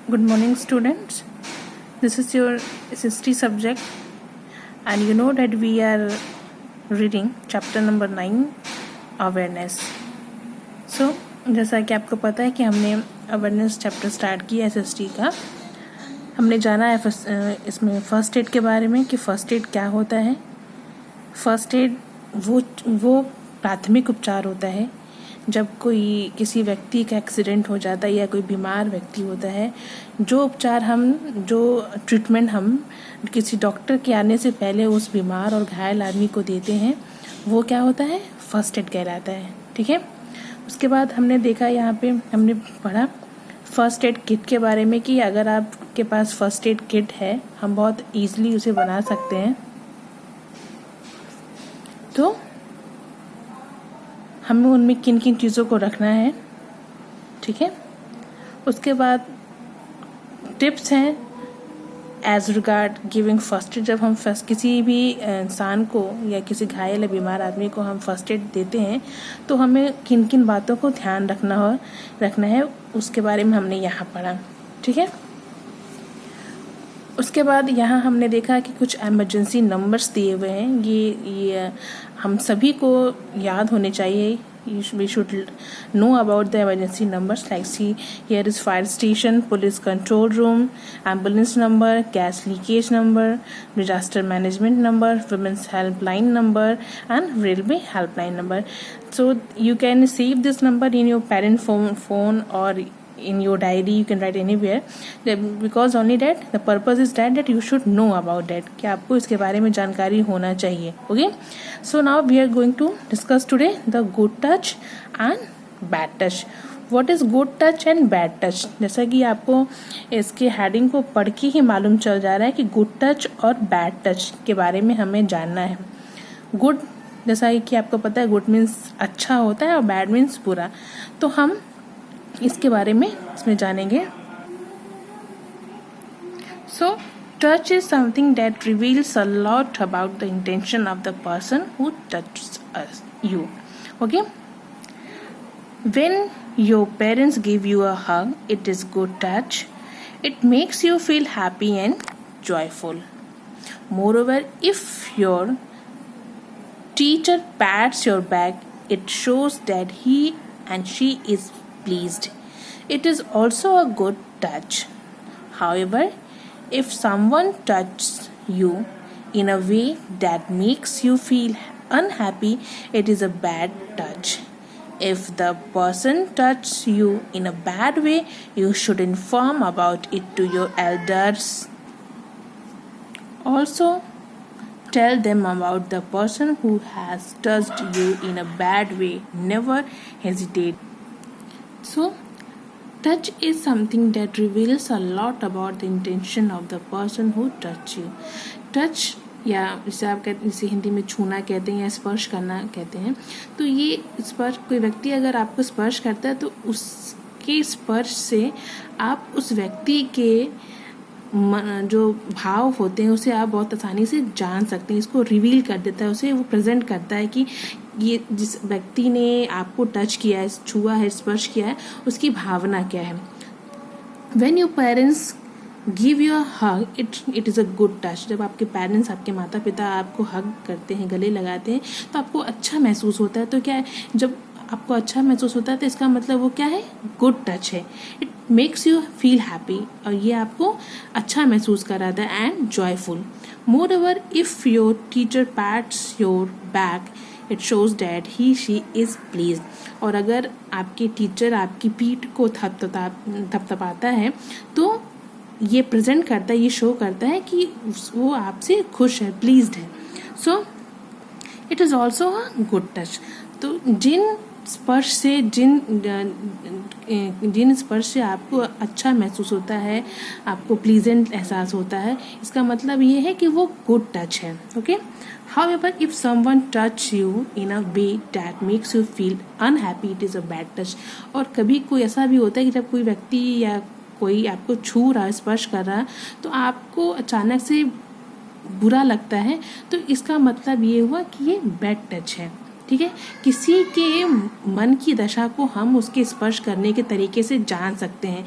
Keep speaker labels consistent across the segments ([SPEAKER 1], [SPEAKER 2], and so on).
[SPEAKER 1] Good morning, students. This is your SST subject, and you know that we are reading chapter number 9, awareness. So, जैसा कि आपको पता है कि हमने अवेयरनेस चैप्टर स्टार्ट किया SST का. हमने जाना है इसमें फर्स्ट एड के बारे में कि फर्स्ट एड क्या होता है. फर्स्ट एड वो प्राथमिक उपचार होता है जब कोई किसी व्यक्ति का एक्सीडेंट हो जाता है या कोई बीमार व्यक्ति होता है. जो ट्रीटमेंट हम किसी डॉक्टर के आने से पहले उस बीमार और घायल आदमी को देते हैं वो क्या होता है, फर्स्ट एड कहलाता है. ठीक है. उसके बाद हमने देखा, यहाँ पे हमने पढ़ा फर्स्ट एड किट के बारे में कि अगर आपके पास फर्स्ट एड किट है हम बहुत ईजिली उसे बना सकते हैं. तो हमें उनमें किन किन चीज़ों को रखना है. ठीक है. उसके बाद टिप्स हैं as regard giving first aid. जब हम किसी भी इंसान को या किसी घायल या बीमार आदमी को हम फर्स्ट एड देते हैं तो हमें किन किन बातों को ध्यान रखना है उसके बारे में हमने यहाँ पढ़ा. ठीक है. उसके बाद यहाँ हमने देखा कि कुछ इमरजेंसी नंबर्स दिए हुए हैं. ये हम सभी को याद होने चाहिए. We should know about the emergency numbers, like see here is fire station, police control room, ambulance number, gas leakage number, disaster management number, women's helpline number, and railway helpline number. So you can save this number in your parent phone or in your diary. You can write anywhere, because only that the purpose is that you should know about that, कि आपको इसके बारे में जानकारी होना चाहिए. Okay. So now we are going to discuss today the good touch and bad touch. What is good touch and bad touch? जैसा कि आपको इसके हेडिंग को पढ़ के ही मालूम चल जा रहा है कि गुड टच और बैड टच के बारे में हमें जानना है. गुड, जैसा कि आपको पता है, गुड मीन्स अच्छा होता है और बैड मीन्स बुरा. तो हम इसके बारे में इसमें जानेंगे. So touch is something that reveals a lot about the intention of the person who touches you. Okay. When your parents give you a hug, it is good touch. It makes you feel happy and joyful. Moreover, if your teacher pats your back, it shows that he and she is pleased. It is also a good touch. However, if someone touches you in a way that makes you feel unhappy, it is a bad touch. If the person touches you in a bad way, you should inform about it to your elders. Also, tell them about the person who has touched you in a bad way. Never hesitate. So, touch is something that reveals a lot about the intention of the person who touched you. Touch, या इसे हिंदी में छूना कहते हैं या स्पर्श करना कहते हैं. तो ये स्पर्श, कोई व्यक्ति अगर आपको स्पर्श करता है तो उसके स्पर्श से आप उस व्यक्ति के जो भाव होते हैं उसे आप बहुत आसानी से जान सकते हैं. इसको रिवील कर देता है, उसे वो प्रेजेंट करता है कि ये जिस व्यक्ति ने आपको टच किया है, छुआ है, स्पर्श किया है, उसकी भावना क्या है. When your parents give you a hug, it is a good touch. जब आपके पेरेंट्स, आपके माता पिता आपको हग करते हैं, गले लगाते हैं, तो आपको अच्छा महसूस होता है. तो क्या है, जब आपको अच्छा महसूस होता है तो इसका मतलब वो क्या है, गुड टच है. It makes you feel happy, और ये आपको अच्छा महसूस कराता है, and joyful. More over, if your teacher pets your back, it shows that he she is please. और अगर आपके टीचर आपकी पीठ को थपथपाता है तो ये प्रेजेंट करता है, ये शो करता है कि वो आपसे खुश है, प्लीज्ड है. So it is also a good touch. तो जिन स्पर्श से आपको अच्छा महसूस होता है, आपको प्लीजेंट एहसास होता है, इसका मतलब ये है कि वो गुड टच है. Okay. However, if someone touch you in a way that makes you feel unhappy, it is a bad touch. और कभी कोई ऐसा भी होता है कि जब कोई व्यक्ति या कोई आपको छू रहा है, स्पर्श कर रहा है, तो आपको अचानक से बुरा लगता है, तो इसका मतलब ये हुआ कि ये बैड टच है. ठीक है. किसी के मन की दशा को हम उसके स्पर्श करने के तरीके से जान सकते हैं,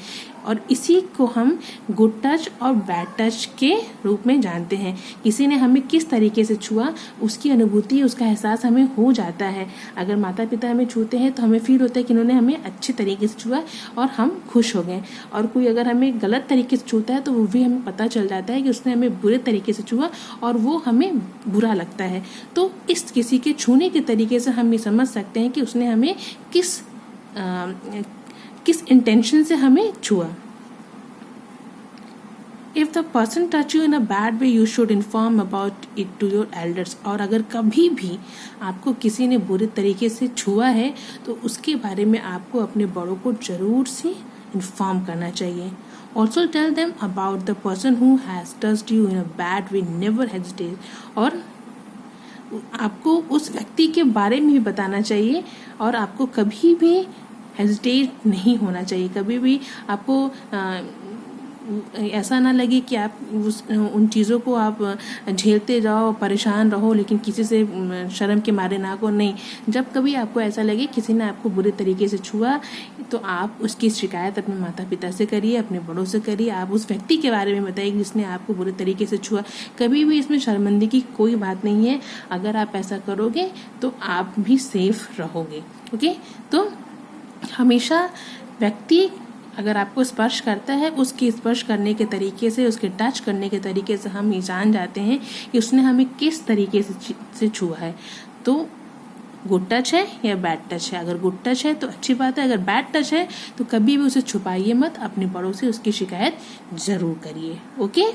[SPEAKER 1] और इसी को हम गुड टच और बैड टच के रूप में जानते हैं। किसी ने हमें किस तरीके से छुआ, उसकी अनुभूति, उसका एहसास हमें हो जाता है। अगर माता पिता हमें छूते हैं तो हमें फील होता है कि उन्होंने हमें अच्छे तरीके से छुआ और हम खुश हो गए, और कोई अगर हमें गलत तरीके से छूता है तो वो भी हमें पता चल जाता है कि उसने हमें बुरे तरीके से छुआ और वो हमें बुरा लगता है। तो इस किसी के छूने के तरीके से हम ये समझ सकते हैं कि उसने हमें किस इंटेंशन से हमें छुआ। If the person touch you in a bad way, you should inform about it to your elders. और अगर कभी भी आपको किसी ने बुरे तरीके से छुआ है तो उसके बारे में आपको अपने बड़ों को जरूर से इन्फॉर्म करना चाहिए। Also tell them about the person who has touched you in a bad way. Never hesitate. और आपको उस व्यक्ति के बारे में भी बताना चाहिए और आपको कभी भी हेजिटेट नहीं होना चाहिए। कभी भी आपको ऐसा ना लगे कि आप उन चीज़ों को आप झेलते जाओ, परेशान रहो, लेकिन किसी से शर्म के मारे ना को नहीं। जब कभी आपको ऐसा लगे किसी ने आपको बुरे तरीके से छुआ तो आप उसकी शिकायत अपने माता पिता से करिए, अपने बड़ों से करिए। आप उस व्यक्ति के बारे में बताइए जिसने आपको बुरे तरीके से छुआ। कभी भी इसमें शर्मिंदगी की कोई बात नहीं है। अगर आप ऐसा करोगे तो आप भी सेफ रहोगे। ओके, तो हमेशा व्यक्ति अगर आपको स्पर्श करता है, उसके स्पर्श करने के तरीके से, उसके टच करने के तरीके से हम ये जान जाते हैं कि उसने हमें किस तरीके से छुआ है। तो गुड टच है या बैड टच है। अगर गुड टच है तो अच्छी बात है, अगर बैड टच है तो कभी भी उसे छुपाइए मत, अपने बड़ों से उसकी शिकायत ज़रूर करिए। ओके।